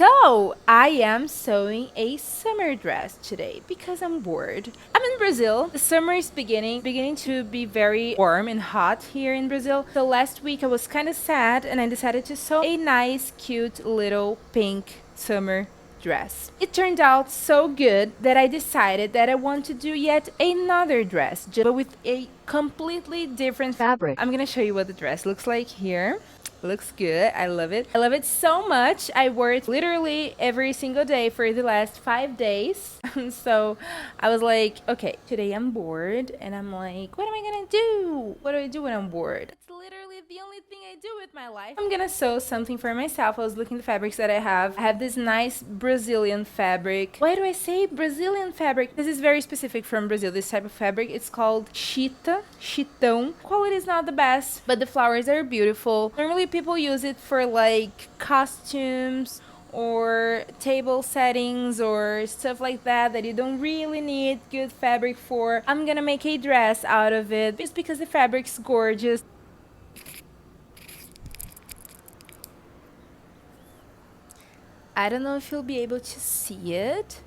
So, I am sewing a summer dress today because I'm bored. I'm in Brazil. The summer is beginning to be very warm and hot here in Brazil. So last week I was kind of sad and I decided to sew a nice, cute little pink summer dress. It turned out so good that I decided that I want to do yet another dress, but with a completely different fabric. I'm gonna show you what the dress looks like here. Looks good. I love it. I love it so much. I wore it literally every single day for the last 5 days. So I was like, okay, today I'm bored. And I'm like, what am I gonna do? What do I do when I'm bored? It's literally the only thing I do with my life. I'm gonna sew something for myself. I was looking at the fabrics that I have. I have this nice Brazilian fabric. Why do I say Brazilian fabric? This is very specific from Brazil. This type of fabric, it's called chita, chitão. Quality is not the best, but the flowers are beautiful. Normally people use it for like costumes or table settings or stuff like that you don't really need good fabric for. I'm gonna make a dress out of it just because the fabric's gorgeous. I don't know if you'll be able to see it.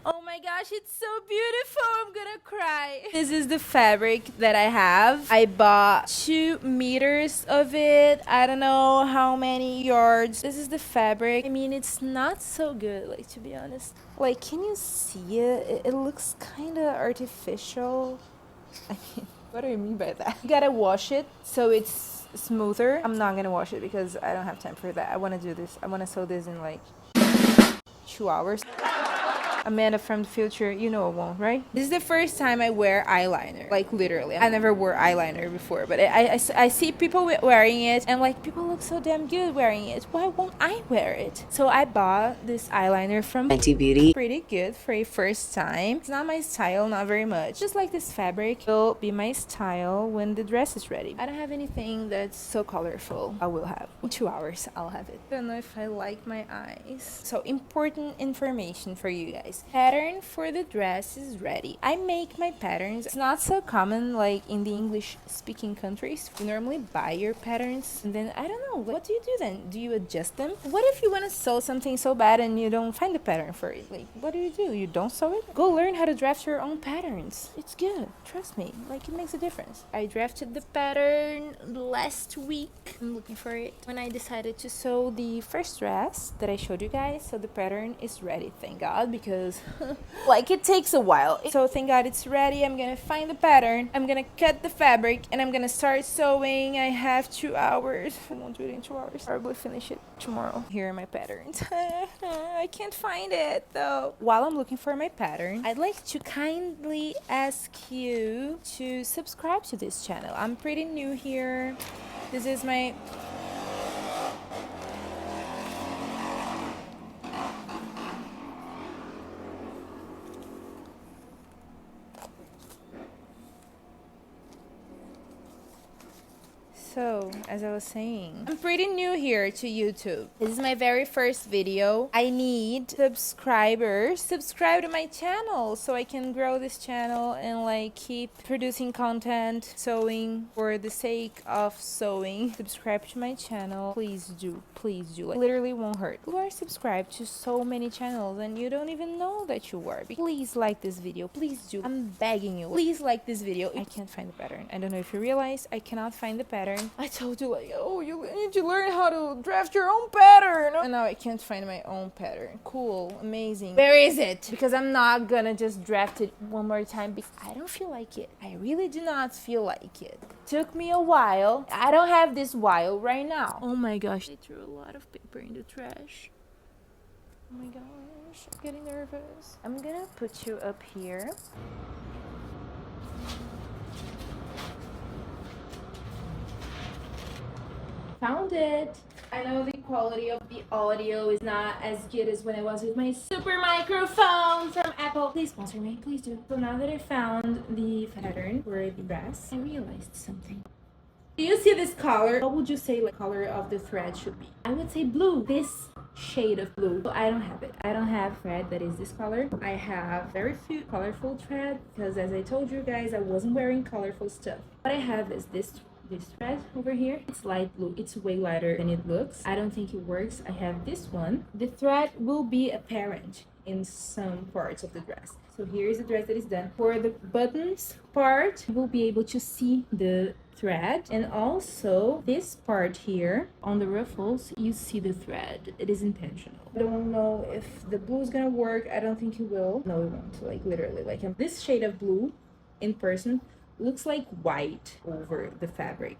Oh my gosh, it's so beautiful. I'm gonna cry. This is the fabric that I have. I bought 2 meters of it. I don't know how many yards. This is the fabric. I mean, it's not so good, like, to be honest. Like, can you see it? It looks kind of artificial. I mean, what do you mean by that? You gotta wash it so it's smoother. I'm not gonna wash it because I don't have time for that. I wanna do this. I wanna sew this in like 2 hours. Amanda from the future, you know it won't, right? This is the first time I wear eyeliner, like literally. I never wore eyeliner before, but I see people wearing it and like people look so damn good wearing it. Why won't I wear it? So I bought this eyeliner from Fenty Beauty. Pretty good for a first time. It's not my style, not very much. Just like this fabric will be my style when the dress is ready. I don't have anything that's so colorful. I will have. In 2 hours, I'll have it. I don't know if I like my eyes. So important information for you guys. Pattern for the dress is ready. I make my patterns. It's not so common like in the English speaking countries. You normally buy your patterns and then I don't know, what do you do then? Do you adjust them? What if you want to sew something so bad and you don't find the pattern for it? Like, what do? You don't sew it? Go learn how to draft your own patterns. It's good. Trust me. Like, it makes a difference. I drafted the pattern last week. I'm looking for it when I decided to sew the first dress that I showed you guys. So the pattern is ready, thank God, because like it takes a while. So thank God it's ready. I'm gonna find the pattern, I'm gonna cut the fabric, and I'm gonna start sewing. I have 2 hours. I won't do it in 2 hours. Probably finish it tomorrow. Here are my patterns. I can't find it though. While I'm looking for my pattern, I'd like to kindly ask you to subscribe to this channel. I'm pretty new here. This is my So, as I was saying, I'm pretty new here to YouTube. This is my very first video. I need subscribers. Subscribe to my channel so I can grow this channel and like keep producing content, sewing for the sake of sewing. Subscribe to my channel. Please do. Please do. Like, literally won't hurt. You are subscribed to so many channels and you don't even know that you are. Please like this video. Please do. I'm begging you. Please like this video. I can't find the pattern. I don't know if you realize I cannot find the pattern. I told you like, oh, you need to learn how to draft your own pattern. And now I can't find my own pattern. Cool. Amazing. Where is it? Because I'm not gonna just draft it one more time because I don't feel like it. I really do not feel like it. Took me a while. I don't have this while right now. Oh my gosh. I threw a lot of paper in the trash. Oh my gosh. I'm getting nervous. I'm gonna put you up here. Found it. I know the quality of the audio is not as good as when I was with my super microphone from Apple. Please sponsor me, please do. So now that I found the pattern for the dress, I realized something. Do you see this color? What would you say the color of the thread should be? I would say blue. This shade of blue. So I don't have it. I don't have thread that is this color. I have very few colorful thread because as I told you guys, I wasn't wearing colorful stuff. What I have is this this thread over here. It's light blue. It's way lighter than it looks. I don't think it works. I have this one. The thread will be apparent in some parts of the dress. So here is the dress that is done. For the buttons part, you will be able to see the thread, and also this part here on the ruffles, you see the thread. It is intentional. I don't know if the blue is gonna work. I don't think it will. No, it won't. Like literally, like this shade of blue in person looks like white over the fabric.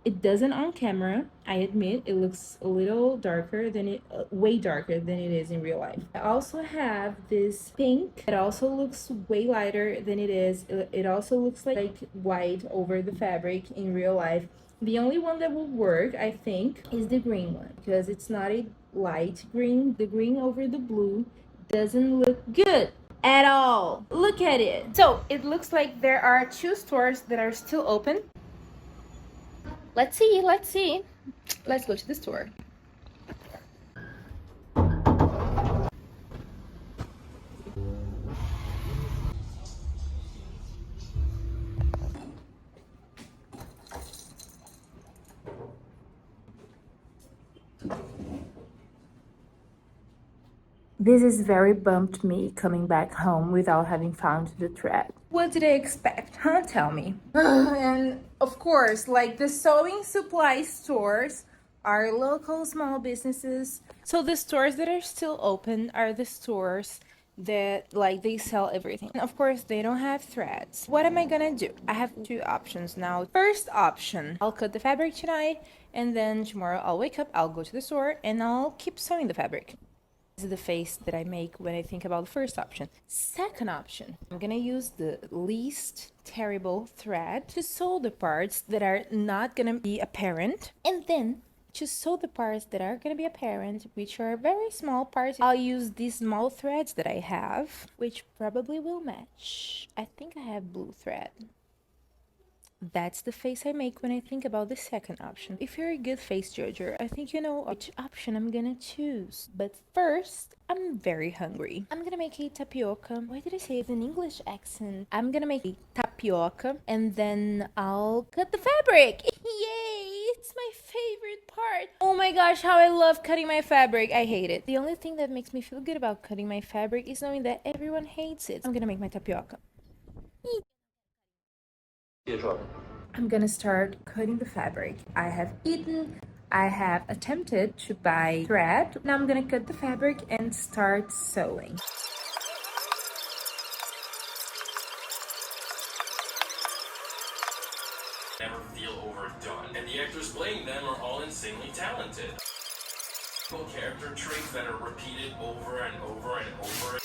It doesn't on camera, I admit. It looks a little darker than it, way darker than it is in real life. I also have this pink. It also looks way lighter than it is. It also looks like white over the fabric in real life. The only one that will work, I think, is the green one, because it's not a light green. The green over the blue doesn't look good at all. Look at it. So it looks like there are 2 stores that are still open. Let's see. Let's go to the store. This is very bumped me coming back home without having found the thread. What did I expect, huh? Tell me. And of course, like the sewing supply stores are local small businesses. So the stores that are still open are the stores that like they sell everything. And of course, they don't have threads. What am I gonna do? I have 2 options now. First option, I'll cut the fabric tonight, and then tomorrow I'll wake up, I'll go to the store, and I'll keep sewing the fabric. This is the face that I make when I think about the first option. Second option, I'm gonna use the least terrible thread to sew the parts that are not gonna be apparent, and then to sew the parts that are gonna be apparent, which are very small parts, I'll use these small threads that I have, which probably will match. I think I have blue thread. That's the face I make when I think about the second option. If you're a good face judger, I think you know which option I'm gonna choose. But first, I'm very hungry. I'm gonna make a tapioca. Why did I say it with an English accent? I'm gonna make a tapioca, and then I'll cut the fabric. Yay! It's my favorite part. Oh my gosh, how I love cutting my fabric. I hate it. The only thing that makes me feel good about cutting my fabric is knowing that everyone hates it. I'm gonna make my tapioca. I'm gonna start cutting the fabric. I have attempted to buy thread. Now I'm gonna cut the fabric and start sewing. Never feel overdone, and the actors playing them are all insanely talented. Character traits that are repeated over and over and over.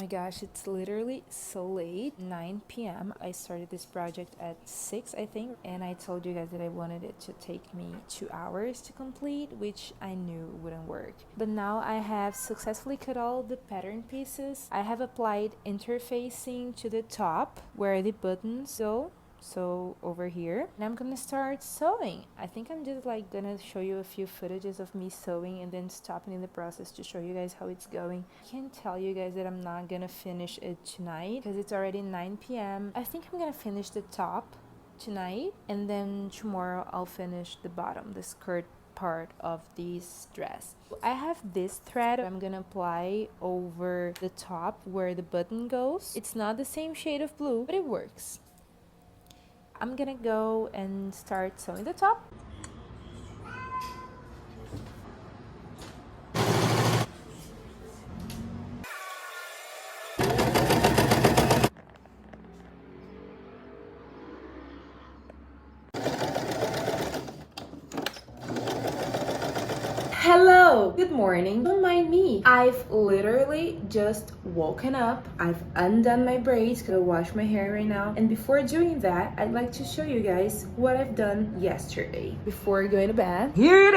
Oh my gosh, it's literally so late, 9 p.m. I started this project at 6, I think, and I told you guys that I wanted it to take me 2 hours to complete, which I knew wouldn't work. But now I have successfully cut all the pattern pieces. I have applied interfacing to the top where the buttons go. So over here, and I'm gonna start sewing. I think I'm just like gonna show you a few footages of me sewing and then stopping in the process to show you guys how it's going. I can tell you guys that I'm not gonna finish it tonight because it's already 9 p.m. I think I'm gonna finish the top tonight, and then tomorrow I'll finish the bottom, the skirt part of this dress. I have this thread I'm gonna apply over the top where the button goes. It's not the same shade of blue, but it works. I'm gonna go and start sewing the top. Hello, good morning. Don't mind me. I've literally just woken up. I've undone my braids, gonna wash my hair right now. And before doing that, I'd like to show you guys what I've done yesterday. Before going to bed, here it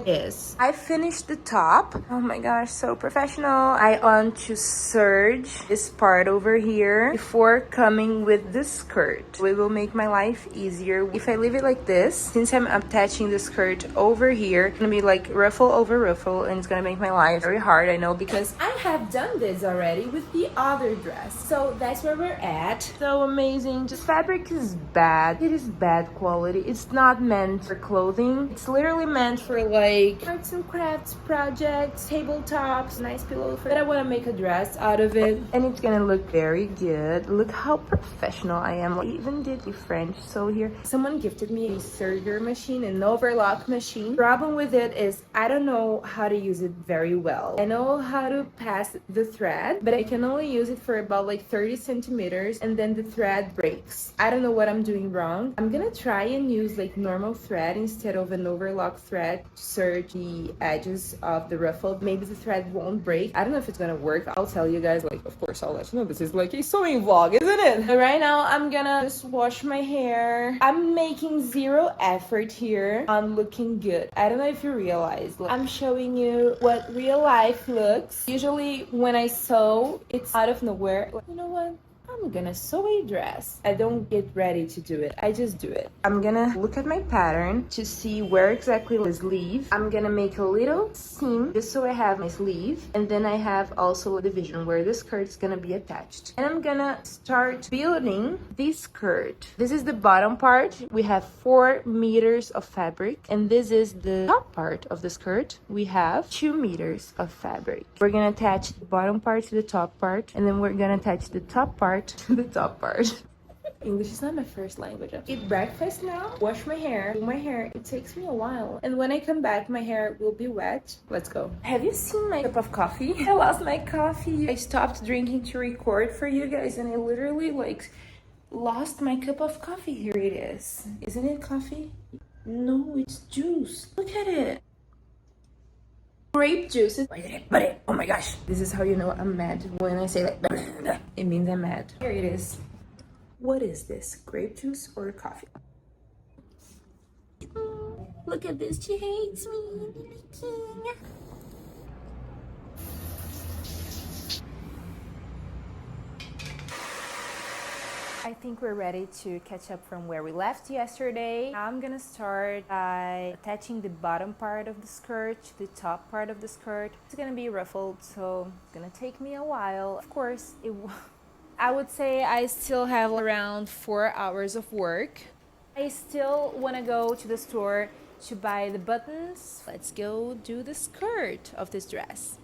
is. I finished the top. Oh my gosh, so professional. I want to serge this part over here before coming with the skirt. It will make my life easier if I leave it like this. Since I'm attaching the skirt over here, here. It's gonna be like ruffle over ruffle, and it's gonna make my life very hard, I know, because I have done this already with the other dress. So that's where we're at. So amazing. This fabric is bad. It is bad quality. It's not meant for clothing. It's literally meant for like arts and crafts projects, tabletops, nice pillow. But I want to make a dress out of it, and it's gonna look very good. Look how professional I am. I even did the French sew here. Someone gifted me a serger machine, an overlock machine. Problem with it is I don't know how to use it very well. I know how to pass the thread, but I can only use it for about like 30 centimeters, and then the thread breaks. I don't know what I'm doing wrong. I'm gonna try and use like normal thread instead of an overlock thread to serge the edges of the ruffle. Maybe the thread won't break. I don't know if it's gonna work. I'll tell you guys, like, of course I'll let you know. This is like a sewing vlog, isn't it? But right now I'm gonna just wash my hair. I'm making zero effort here on looking good. I don't know if you realize, like, I'm showing you what real life looks. Usually when I sew, it's out of nowhere. Like, you know what? I'm gonna sew a dress. I don't get ready to do it. I just do it. I'm gonna look at my pattern to see where exactly the sleeve. I'm gonna make a little seam just so I have my sleeve. And then I have also a division where the skirt is gonna be attached. And I'm gonna start building this skirt. This is the bottom part. We have 4 meters of fabric. And this is the top part of the skirt. We have 2 meters of fabric. We're gonna attach the bottom part to the top part. And then we're gonna attach the top part to the top part. English is not my first language. Eat breakfast now, wash my hair, do my hair. It takes me a while. And when I come back, my hair will be wet. Let's go. Have you seen my cup of coffee? I lost my coffee. I stopped drinking to record for you guys, and I literally like lost my cup of coffee. Here it is. Isn't it coffee? No, it's juice. Look at it. Grape juice. But oh my gosh. This is how you know I'm mad. When I say like, it means I'm mad. Here it is. What is this? Grape juice or coffee? Look at this. She hates me. I think we're ready to catch up from where we left yesterday. I'm gonna start by attaching the bottom part of the skirt to the top part of the skirt. It's gonna be ruffled, so it's gonna take me a while. Of course, I would say I still have around 4 hours of work. I still wanna go to the store to buy the buttons. Let's go do the skirt of this dress.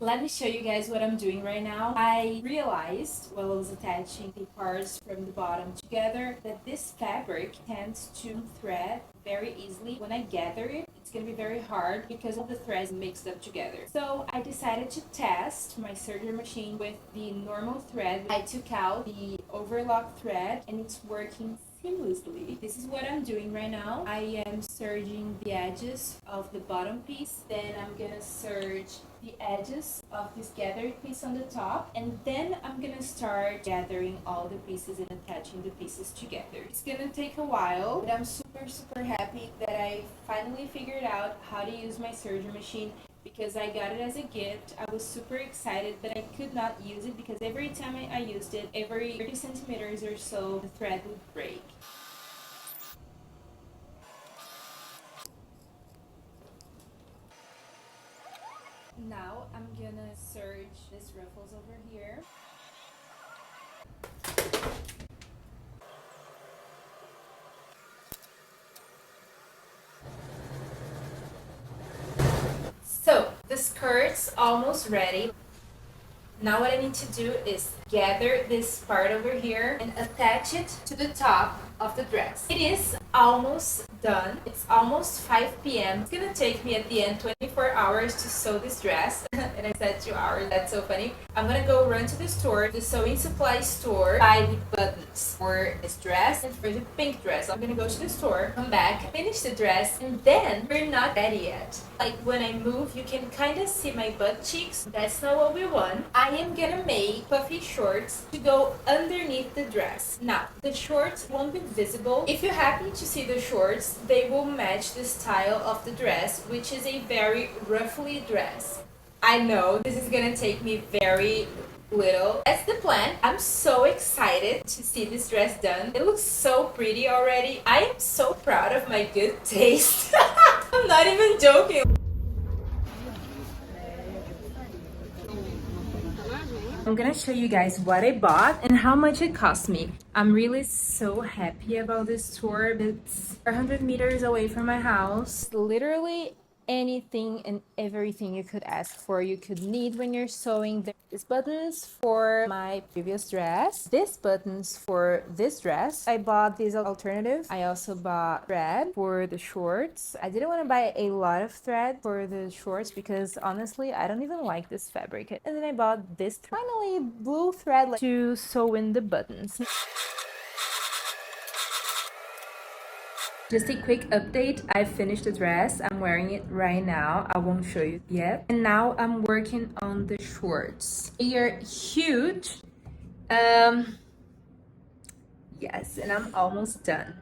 Let me show you guys what I'm doing right now. I realized while I was attaching the parts from the bottom together that this fabric tends to thread very easily. When I gather it, it's gonna be very hard because all the threads mixed up together. So I decided to test my serger machine with the normal thread. I took out the overlock thread and it's working seamlessly. This is what I'm doing right now. I am serging the edges of the bottom piece, then I'm gonna serge the edges of this gathered piece on the top, and then I'm gonna start gathering all the pieces and attaching the pieces together. It's gonna take a while, but I'm super happy that I finally figured out how to use my serger machine because I got it as a gift. I was super excited, but I could not use it because every time I used it, every 30 centimeters or so, the thread would break. Now I'm gonna serge these ruffles over here. So the skirt's almost ready. Now what I need to do is gather this part over here and attach it to the top of the dress. It is almost done. It's almost 5 p.m. It's gonna take me at the end 24 hours to sew this dress. And I said 2 hours, that's so funny. I'm gonna go run to the store, the sewing supply store, buy the buttons for this dress and for the pink dress. I'm gonna go to the store, come back, finish the dress, and then we're not ready yet. Like when I move, you can kind of see my butt cheeks. That's not what we want. I am gonna make puffy shorts to go underneath the dress. Now, the shorts won't be visible. If you happen to see the shorts, they will match the style of the dress, which is a very ruffly dress. I know this is gonna take me very little. That's the plan. I'm so excited to see this dress done. It looks so pretty already. I am so proud of my good taste. I'm not even joking. I'm gonna show you guys what I bought and how much it cost me. I'm really so happy about this store. It's 400 meters away from my house. Literally anything and everything you could ask for, you could need when you're sewing. These buttons for my previous dress, this buttons for this dress. I bought these alternatives. I also bought thread for the shorts. I didn't want to buy a lot of thread for the shorts because honestly I don't even like this fabric. And then I bought this finally blue thread to sew in the buttons. Just a quick update, I finished the dress. I'm wearing it right now. I won't show you yet. And now I'm working on the shorts. They are huge. Yes, and I'm almost done.